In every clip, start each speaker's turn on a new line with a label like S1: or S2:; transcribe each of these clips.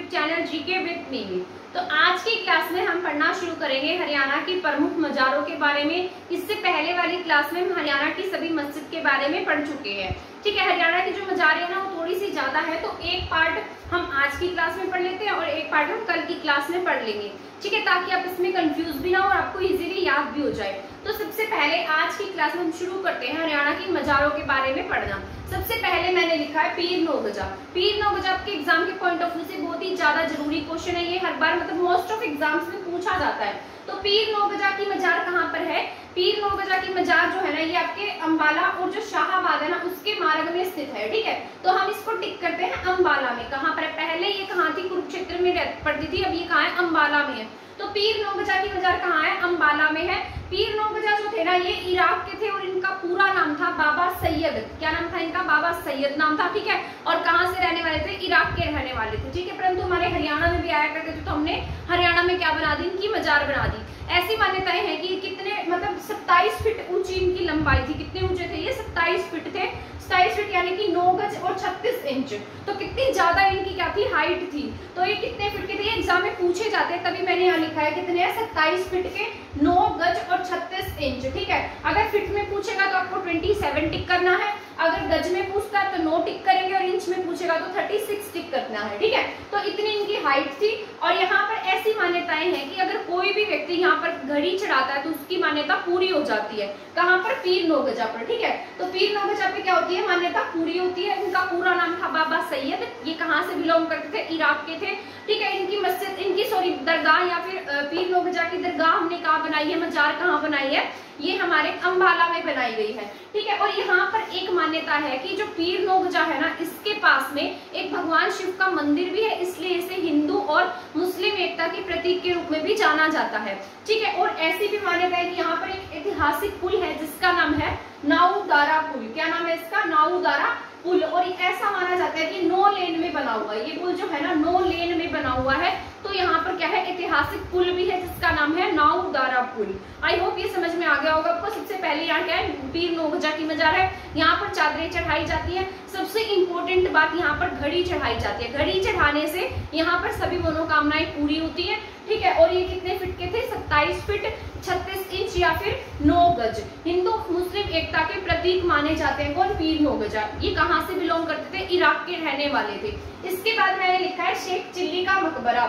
S1: YouTube channel GK with Mimi. तो आज की क्लास में हम पढ़ना शुरू करेंगे हरियाणा की प्रमुख मज़ारों के बारे में। इससे पहले वाली क्लास में हम हरियाणा की सभी मस्जिद के बारे में पढ़ चुके हैं। ठीक है, हरियाणा की जो मज़ार है ना वो थोड़ी सी ज्यादा है, तो एक पार्ट हम आज की क्लास में पढ़ लेते हैं और एक पार्ट हम कल की क्लास में पढ़ लेंगे। ठीक है, ताकि आप इसमें कंफ्यूज भी ना हो और आपको इजीली याद भी हो जाए। तो सबसे पहले आज की क्लास में हम शुरू करते हैं हरियाणा की मज़ारों के बारे में पढ़ना। सबसे पहले मैंने लिखा है पीर नौगजा। पीर नौगजा आपके एग्जाम के पॉइंट ऑफ व्यू से बहुत ही ज्यादा जरूरी क्वेश्चन है। ये हर बार मतलब मोस्ट ऑफ एग्जाम्स में पूछा जाता है। तो पीर नौगजा की मजार कहाँ पर है? पीर नौगजा की मजार जो है ना ये आपके अंबाला और जो शाहाबाद है ना उसके मार्ग में स्थित है। ठीक है, तो हम इसको टिक करते हैं अंबाला में। कहाँ पर है? पहले ये कहाँ थी? कुरुक्षेत्र में पड़ती थी, अब ये कहाँ है? अंबाला में है। तो पीर नौगजा की मजार कहाँ है? अंबाला में है। पीर नौगजा जो थे ना ये इराक के थे और इनका पूरा नाम था बाबा सैयद। क्या नाम था इनका? बाबा सैयद नाम था। ठीक है, और कहाँ से रहने वाले थे? इराक के रहने वाले थे। ठीक है, परंतु हमारे हरियाणा में भी आया करते थे, तो हमने हरियाणा में क्या बना दी? इनकी मजार बना दी। ऐसी मान्यताएं हैं कि कितने मतलब 27 फीट ऊंची इनकी लंबाई थी। कितने ऊंचे थे ये? 27 फीट थे। 27 फीट यानी कि 9 गज और 36 इंच। तो कितनी ज्यादा इनकी क्या थी? हाइट थी। तो ये कितने फीट के थे? एग्जाम में पूछे जाते हैं, तभी मैंने यहाँ लिखा है कितने हैं? 27 फीट के, 9 गज और 36 इंच। ठीक है, अगर फीट में पूछेगा तो आपको 27 टिक करना है, अगर गज में पूछता है तो 9 टिक करेंगे और इंच में पूछेगा तो 36 टिक करना है। ठीक है, तो इतनी इनकी हाइट थी। और यहाँ पर ऐसी मान्यताएं हैं कि अगर कोई भी व्यक्ति यहाँ पर घड़ी चढ़ाता है तो उसकी मान्यता पूरी हो जाती है। कहाँ पर? पीर नौगजा पर। ठीक है, तो पीर नौगजा पे क्या होती है? मान्यता पूरी होती है। इनका पूरा नाम था बाबा सैयद। ये कहाँ से बिलोंग करते थे? इराक के थे। ठीक है, इनकी मस्जिद, इनकी सॉरी दरगाह या फिर पीर नौगजा की दरगाह हमने कहाँ बनाई है? मजार कहाँ बनाई है? ये हमारे अंबाला में बनाई गई है। ठीक है, और यहाँ पर एक मान्यता है कि जो पीर नौगजा है ना इसके पास में एक भगवान शिव का मंदिर भी है, इसलिए इसे हिंदू और मुस्लिम एकता के प्रतीक के रूप में भी जाना जाता है। ठीक है, और ऐसी भी मान्यता है कि यहाँ पर एक ऐतिहासिक पुल है जिसका नाम है नाऊदारा पुल। क्या नाम है इसका? नाऊदारा पुल। और ऐसा माना जाता है कि 9 लेन में बना हुआ है ये पुल जो है ना, 9 लेन में बना हुआ है। तो यहाँ पर क्या है? ऐतिहासिक पुल भी है जिसका नाम है नाऊदारा पुल। आई होप ये समझ में आ गया होगा आपको। सबसे पहले यहाँ क्या है? पीर नौगजा की मजार है। यहाँ पर चादरें चढ़ाई जाती है। सबसे इंपॉर्टेंट बात, यहाँ पर घड़ी चढ़ाई जाती है। घड़ी चढ़ाने से यहाँ पर सभी मनोकामनाएं पूरी होती है। ठीक है, और ये कितने फीट के थे? 27 फीट 36 इंच या फिर 9 गज। हिंदू मुस्लिम एकता के प्रतीक माने जाते हैं। कौन? पीर नौगजा। ये कहाँ से बिलोंग करते थे? इराक के रहने वाले थे। इसके बाद मैंने लिखा है शेख चिल्ली का मकबरा।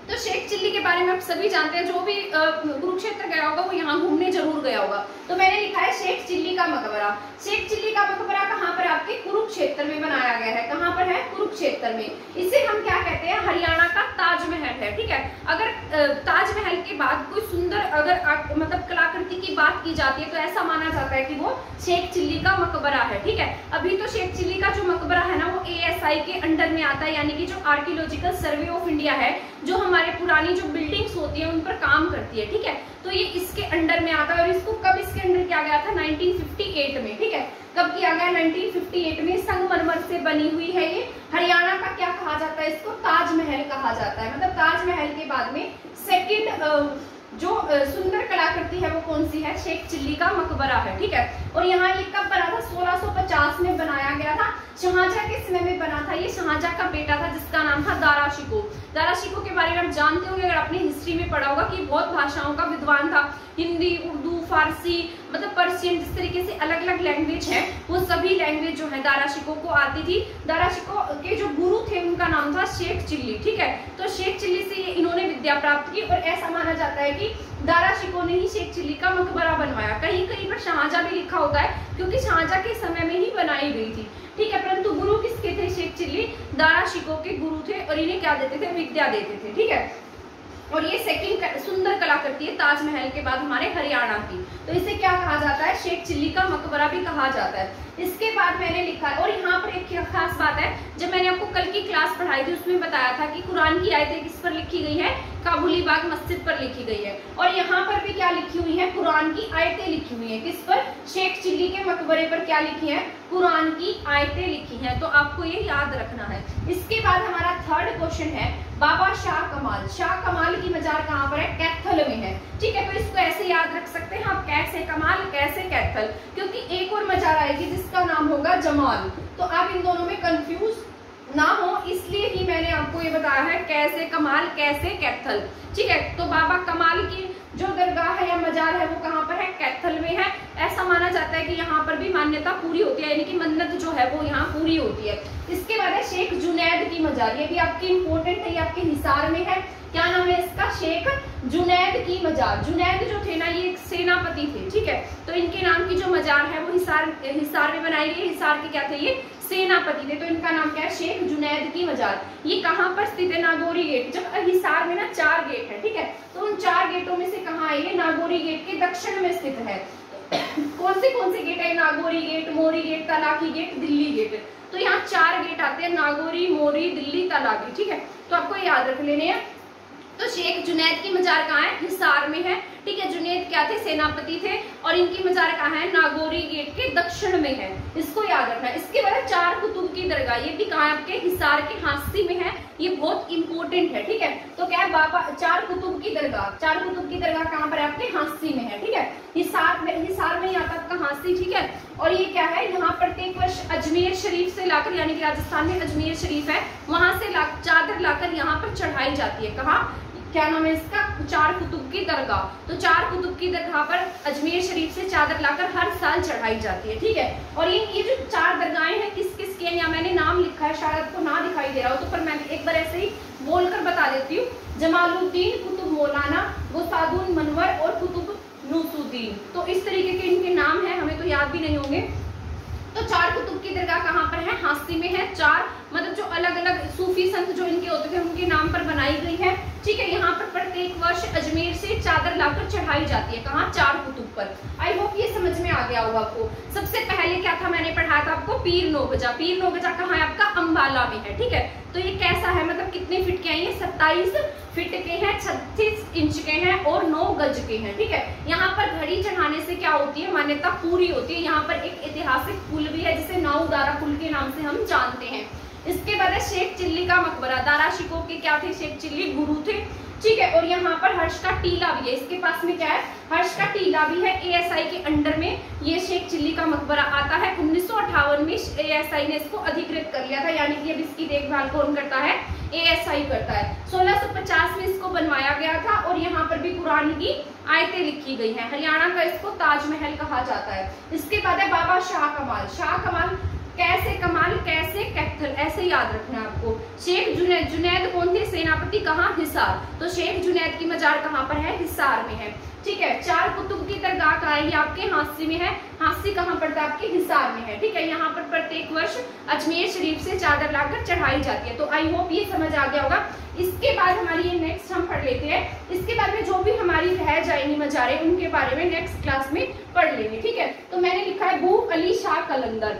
S1: तो शेख चिल्ली के बारे में आप सभी जानते हैं, जो भी कुरुक्षेत्र गया होगा वो यहाँ घूमने जरूर गया होगा। तो मैंने लिखा है शेख चिल्ली का मकबरा। शेख चिल्ली का मकबरा कहाँ पर? आपके कुरुक्षेत्र में बनाया गया है। कहाँ पर है? कुरुक्षेत्र में। इसे हम क्या कहते हैं? हरियाणा का ताजमहल है। ठीक है, अगर ताजमहल के बाद कोई सुंदर अगर मतलब कलाकृति की बात की जाती है तो ऐसा माना जाता है कि वो शेख चिल्ली का मकबरा है। ठीक है, अभी तो शेख चिल्ली का जो मकबरा है ना वो ASI के अंडर में आता है, यानी कि जो आर्कियोलॉजिकल सर्वे ऑफ इंडिया है, जो हमारे पुरानी जो बिल्डिंग्स होती है उन पर काम करती है। ठीक है, तो ये इसके अंडर में आता है। और इसको कब इसके अंडर किया गया था? 1958 में। ठीक है, कब किया गया? 1958 में। संगमरमर से बनी हुई है ये। हरियाणा का क्या कहा जाता है? इसको ताजमहल कहा जाता है। मतलब ताजमहल के बाद में सेकंड जो सुंदर कलाकृति है वो कौन सी है? शेख चिल्ली का मकबरा है। ठीक है, और यहाँ ये कब बना था? 1650 में बनाया गया था। शाहजहां के समय में बना था। ये शाहजहां का बेटा था जिसका नाम था दारा शिकोह। दारा शिकोह के बारे में आप जानते होंगे, अगर आपने हिस्ट्री में पढ़ा होगा कि बहुत भाषाओं का विद्वान था। हिंदी, उर्दू, फारसी, मतलब पर्शियन, जिस तरीके से अलग अलग लैंग्वेज है वो सभी लैंग्वेज जो है दारा शिकोह को आती थी। दारा शिकोह के जो गुरु थे उनका नाम था शेख चिल्ली। ठीक है, तो शेख चिल्ली से इन्होंने विद्या प्राप्त की। और ऐसा माना जाता है कि दारा शिकोह ने ही शेख चिल्ली का मकबरा बनवाया। कहीं कहीं पर शाहजहां भी लिखा होता है, क्योंकि शाहजहां के समय में ही बनाई गई थी। ठीक है, परंतु गुरु किसके थे? शेख चिल्ली दारा शिकोह के गुरु थे और इन्हें क्या देते थे? विद्या देते थे। ठीक है, और ये सेकंड सुंदर कलाकृति है ताजमहल के बाद हमारे हरियाणा की। तो इसे क्या कहा जाता है? शेख चिल्ली का मकबरा भी कहा जाता है। इसके बाद मैंने लिखा है, और यहाँ पर एक खास बात है, जब मैंने आपको कल की क्लास पढ़ाई थी उसमें बताया था कि कुरान की आयतें किस पर लिखी गई है? काबुली बाग मस्जिद पर लिखी गई है। और यहाँ पर भी क्या लिखी हुई है? कुरान की आयतें लिखी हुई है। किस पर? शेख चिल्ली के मकबरे पर क्या लिखी है? कुरान की आयतें लिखी हैं। तो आपको ये याद रखना है। इसके बाद हमारा थर्ड क्वेश्चन है बाबा शाह कमाल। शाह कमाल की मजार कहाँ पर है? कैथल में है। ठीक है, तो इसको ऐसे याद रख सकते हैं आप, कैसे कमाल कैसे कैथल, क्योंकि एक और मजार आएगी जिसका नाम होगा जमाल। तो आप इन दोनों में कंफ्यूज ना हो, इसलिए ही मैंने आपको ये बता दरगाह है, कैसे, कमाल, कैसे, कैथल। ठीक है, तो बाबा कमाल की जो दरगाह है या मजार है वो कहाँ पर है? कैथल में है। ऐसा माना जाता है कि यहाँ पर भी मान्यता पूरी होती है, यानी कि मन्नत जो है वो यहाँ पूरी होती है। इसके बाद है शेख जुनैद की मजार, ये भी आपकी इंपॉर्टेंट है, ये आपके हिसार में है। क्या नाम है इसका? शेख जुनैद की मजार। जुनैद जो थे ना ये एक सेनापति थे, ठीक है, तो इनके नाम की जो मजार है वो हिसार में बनाई गई। हिसार के क्या थे? ये सेनापति थे, तो इनका नाम क्या है? शेख जुनैद की मजार। ये कहाँ पर स्थित है? नागौरी गेट। जब हिसार में ना 4 गेट है, ठीक है, तो उन 4 गेटों में से कहाँ है? ये नागौरी गेट के दक्षिण में स्थित है। कौन से गेट है? Nagauri gate, Mori gate, Talaki gate, Delhi gate. तो यहाँ 4 गेट आते हैं, नागौरी, मोरी, दिल्ली, तलाकी। ठीक है, तो आपको याद रख लेने हैं। तो शेख जुनैद की मजार कहाँ है? हिसार में है। ठीक है, जुनैद क्या थे? सेनापति थे, और इनकी मजार कहाँ है? नागौरी गेट के दक्षिण में है, इसको याद रखना है। इसके बाद 4 कुतुब की दरगाह, ये भी कहाँ है? आपके हिसार के हांसी में है, ये बहुत इंपॉर्टेंट है। ठीक है, तो क्या है बाबा? 4 कुतुब की दरगाह, 4 कुतुब की दरगाह कहाँ पर है? आपके हांसी में है। ठीक है, हिसार में ही आता आपका हांसी। ठीक है, और ये क्या है? यहाँ प्रत्येक वर्ष अजमेर शरीफ से लाकर, यानी कि राजस्थान में अजमेर शरीफ है, वहां से चादर लाकर यहाँ पर चढ़ाई जाती है। कहाँ? क्या नाम है इसका? 4 कुतुब की दरगाह। तो 4 कुतुब की दरगाह पर अजमेर शरीफ से चादर लाकर हर साल चढ़ाई जाती है। ठीक है, और ये जो 4 दरगाहें हैं किस किस की हैं, या मैंने नाम लिखा है, शायद आपको ना दिखाई दे रहा हो तो, पर मैं एक बार ऐसे ही बोलकर बता देती हूँ। जमालुद्दीन, कुतुब मौलाना, गुसादुन मनवर और कुतुब नूसुद्दीन। तो इस तरीके के इनके नाम है, हमें तो याद भी नहीं होंगे। तो 4 कुतुब की दरगाह कहाँ पर है? हांसी में है। 4 मतलब जो अलग अलग सूफी संत जो इनके होते थे उनके नाम पर बनाई गई है। ठीक है, यहाँ पर प्रत्येक वर्ष अजमेर से चादर लाकर चढ़ाई जाती है। कहाँ? 4 कुतुब पर। आई होप ये समझ में आ गया होगा आपको। सबसे पहले क्या था? मैंने पढ़ाया था आपको पीर नौगजा। पीर नौगजा कहाँ है? आपका अंबाला में है। ठीक है, तो ये कैसा है, मतलब कितने फीट के हैं? ये 27 फीट के हैं, 36 इंच के हैं और 9 गज के हैं। ठीक है, यहाँ पर घड़ी चढ़ाने से क्या होती है? मान्यता पूरी होती है। यहाँ पर एक ऐतिहासिक पुल भी है जिसे नाऊ दारा पुल के नाम से हम जानते हैं। इसके बाद है शेख चिल्ली का मकबरा। दारा शिकोह के क्या थे? शेख चिल्ली गुरु थे। ठीक है, और यहाँ पर हर्ष का टीला भी है। इसके पास में क्या है? हर्ष का टीला भी है। एएसआई के अंडर में ये शेख चिल्ली का मकबरा आता है। 1958 में एएसआई ने इसको अधिकृत कर लिया था, यानी कि अब इसकी देखभाल कौन करता है? एएसआई करता है। 1650 में इसको बनवाया गया था, और यहाँ पर भी कुरान की आयतें लिखी गई हैं। हरियाणा का इसको ताजमहल कहा जाता है। इसके बाद है बाबा शाह कमाल। शाह कमाल कैसे? कमाल, कैसे, कैथल, ऐसे याद रखना है आपको। शेख जुनैद, जुनैद कौन थे? सेनापति। कहाँ? हिसार। तो शेख जुनैद की मजार कहाँ पर है? हिसार में है। ठीक है, 4 कुतुब की दरगाह कहाँ है? ये आपके हांसी में है। हांसी कहाँ पड़ता है? आपके हिसार में है। ठीक है, यहाँ पर प्रत्येक वर्ष अजमेर शरीफ से चादर लाकर चढ़ाई जाती है। तो आई होप ये समझ आ गया होगा। इसके बाद हमारी ये नेक्स्ट हम पढ़ लेते हैं। इसके बाद में जो भी हमारी रह जाएंगी मजारें उनके बारे में नेक्स्ट क्लास में पढ़ लेंगे। ठीक है, तो मैंने लिखा है बू अली शाह कलंदर,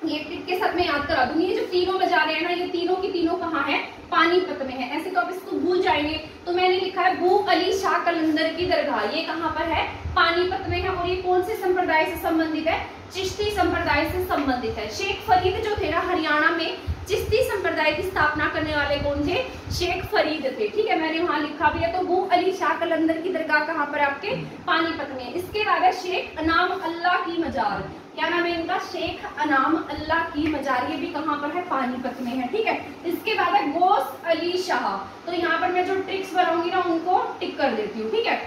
S1: ये टिक के साथ में याद करा दूंगी। ये जो तीनों मजारे हैं ना, ये तीनों की तीनों कहाँ है? पानीपत में है। ऐसे तो आप इसको भूल जाएंगे, तो मैंने लिखा है बू अली शाह कलंदर की दरगाह। ये कहाँ पर है? पानीपत में है। और ये कौन से संप्रदाय से संबंधित है? चिश्ती संप्रदाय से संबंधित है। शेख फरीद जो थे ना, हरियाणा में चिश्ती संप्रदाय की स्थापना करने वाले कौन थे? शेख फरीद थे। ठीक है, मैंने वहां लिखा भी है। तो बू अली शाह कलंदर की दरगाह कहाँ पर? आपके पानीपत में। इसके बाद है शेख अनाम अल्लाह की मजार। क्या नाम है इनका? शेख अनाम अल्लाह की मजार। ये भी कहाँ पर है? पानीपत में है। ठीक है, इसके बाद है गौस अली शाह। तो यहाँ पर मैं जो ट्रिक्स बनाऊंगी ना उनको टिक कर देती हूँ। ठीक है,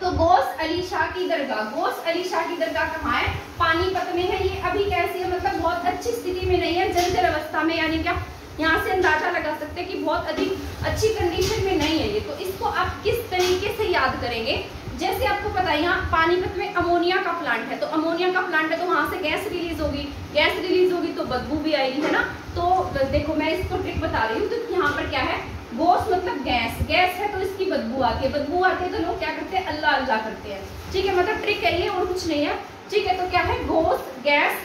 S1: तो गौस अली शाह की दरगाह, गौस अली शाह की दरगाह कहाँ है? पानीपत में है। ये अभी कैसी है? मतलब बहुत अच्छी स्थिति में नहीं है, जर्जर अवस्था में, यानी क्या यहाँ से अंदाजा लगा सकते हैं कि बहुत अधिक अच्छी कंडीशन में नहीं है ये। तो इसको आप किस तरीके से याद करेंगे? जैसे आपको पता है यहाँ पानीपत में अमोनिया का प्लांट है, तो अमोनिया का प्लांट है तो वहां से गैस रिलीज होगी, गैस रिलीज होगी तो बदबू भी आएगी, है ना। तो देखो मैं इसको ट्रिक बता रही हूँ। तो यहाँ पर क्या है? गौस मतलब गैस, गैस है तो इसकी बदबू आती है, बदबू आती है तो लोग क्या करते हैं? अल्लाह अल्लाह करते हैं। ठीक है, मतलब ट्रिक है ये और कुछ नहीं है। ठीक है, तो क्या है? गौस, गैस,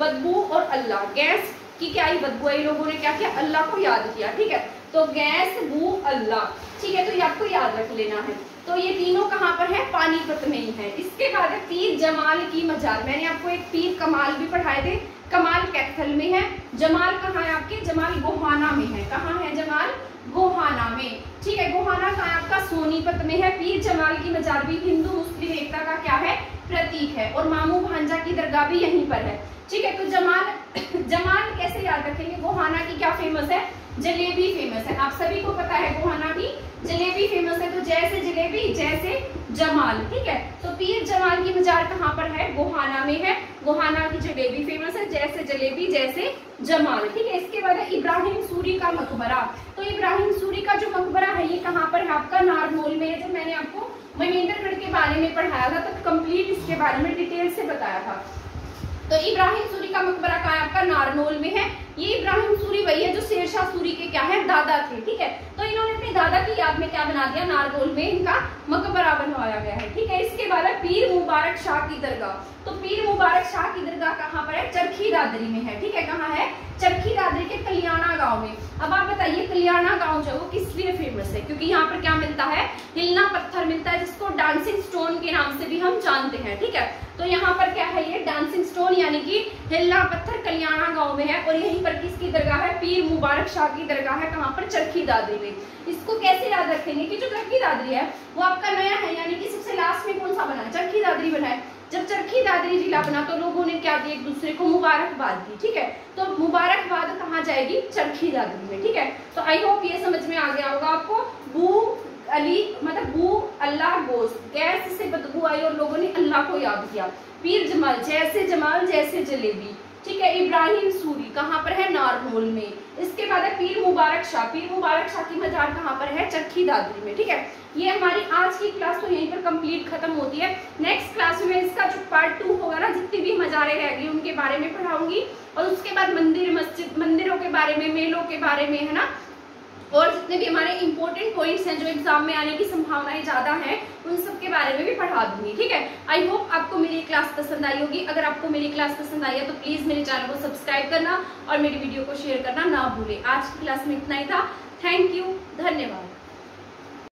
S1: बदबू और अल्लाह। गैस की क्या आई? बदबू आई, लोगों ने क्या किया? अल्लाह को याद किया। ठीक है, तो गैस, बू, अल्लाह। ठीक है, तो ये आपको याद रख लेना है। तो ये तीनों कहाँ पर है? पानीपत में ही है। इसके बाद है पीर जमाल की मजार। मैंने आपको एक पीर कमाल भी पढ़ाए थे। कमाल कैथल में है। जमाल कहाँ है आपके? जमाल गोहाना में है। कहाँ है जमाल? गोहाना में। ठीक है, गोहाना कहाँ है आपका? सोनीपत में है। पीर जमाल की मजार भी हिंदू मुस्लिम एकता का क्या है? प्रतीक है। और मामू भांजा की दरगाह भी यहीं पर है। ठीक है, तो जमाल कैसे याद रखेंगे? गोहाना की क्या फेमस है? जलेबी फेमस है। आप सभी को पता है गोहाना की जलेबी फेमस है, तो जैसे जलेबी जैसे जमाल, ठीक है। तो पीर जमाल की मजार कहाँ पर है? गोहाना में है। गोहाना की जलेबी फेमस है, जैसे जलेबी जैसे जमाल, ठीक है। इसके बाद इब्राहिम सूरी का मकबरा। तो इब्राहिम सूरी का जो मकबरा है ये कहाँ पर है आपका? नारनौल में है। जब मैंने आपको महेंद्रगढ़ के बारे में पढ़ाया था तो कंप्लीट इसके बारे में डिटेल से बताया था। तो इब्राहिम सूरी का मकबरा कहाँ है आपका? नारनौल में है। ये इब्राहिम सूरी वही है जो शेरशाह सूरी के क्या है? दादा थे, ठीक है। तो इन्होंने अपने दादा की याद में क्या बना दिया? नारनौल में इनका मकबरा बनवाया गया है, ठीक है। इसके बाद पीर मुबारक शाह की दरगाह। तो पीर मुबारक शाह की दरगाह कहाँ पर है? चरखी दादरी में है, ठीक है। कहाँ है? चरखी दादरी के कल्याणा गांव में। अब आप बताइए कल्याणा गांव जो है वो किस लिए फेमस है? क्योंकि यहाँ पर क्या मिलता है? हिलना पत्थर मिलता है, जिसको डांसिंग स्टोन के नाम से भी हम जानते हैं, ठीक है। तो यहाँ पर क्या है? ये डांसिंग स्टोन यानी कि हिलना पत्थर कल्याणा गांव में है। और यहीं पर किसकी दरगाह है? पीर मुबारक शाह की दरगाह है। कहाँ पर? चरखी दादरी में। इसको कैसे याद रखेंगे कि जो चरखी दादरी है वो आपका नया है, यानी कि सबसे लास्ट में कौन सा बना है? चरखी दादरी बना है। जब चरखी दादरी जिला बना तो लोगों ने क्या दिया? एक दूसरे को मुबारकबाद दी, ठीक है। तो मुबारकबाद कहाँ जाएगी? चरखी दादरी में, ठीक है। तो आई होप ये समझ में आ गया होगा आपको। बू अली मतलब बू अल्लाह गोश्त, गैस से बदबू आई और लोगों ने अल्लाह को याद किया। पीर जमाल जैसे जलेबी, ठीक है। इब्राहिम सूरी कहाँ पर है? नारनौल में। इसके बाद है पीर मुबारक शाह। पीर मुबारक शाह की मजार कहाँ पर है? चरखी दादरी में, ठीक है। ये हमारी आज की क्लास तो यहीं पर कंप्लीट खत्म होती है। नेक्स्ट क्लास में इसका जो पार्ट 2 होगा ना, जितनी भी मजारें रह गई उनके बारे में पढ़ाऊंगी, और उसके बाद मंदिर मस्जिद मंदिरों के बारे में, मेलों के बारे में, है ना, और जितने भी हमारे इंपॉर्टेंट पॉइंट्स हैं जो एग्जाम में आने की संभावनाएं ज्यादा हैं उन सब के बारे में भी पढ़ा दूंगी, ठीक है। आई होप आपको मेरी क्लास पसंद आई होगी। अगर आपको मेरी क्लास पसंद आई है तो प्लीज मेरे चैनल को सब्सक्राइब करना और मेरी वीडियो को शेयर करना ना भूलें। आज की क्लास में इतना ही था। थैंक यू, धन्यवाद।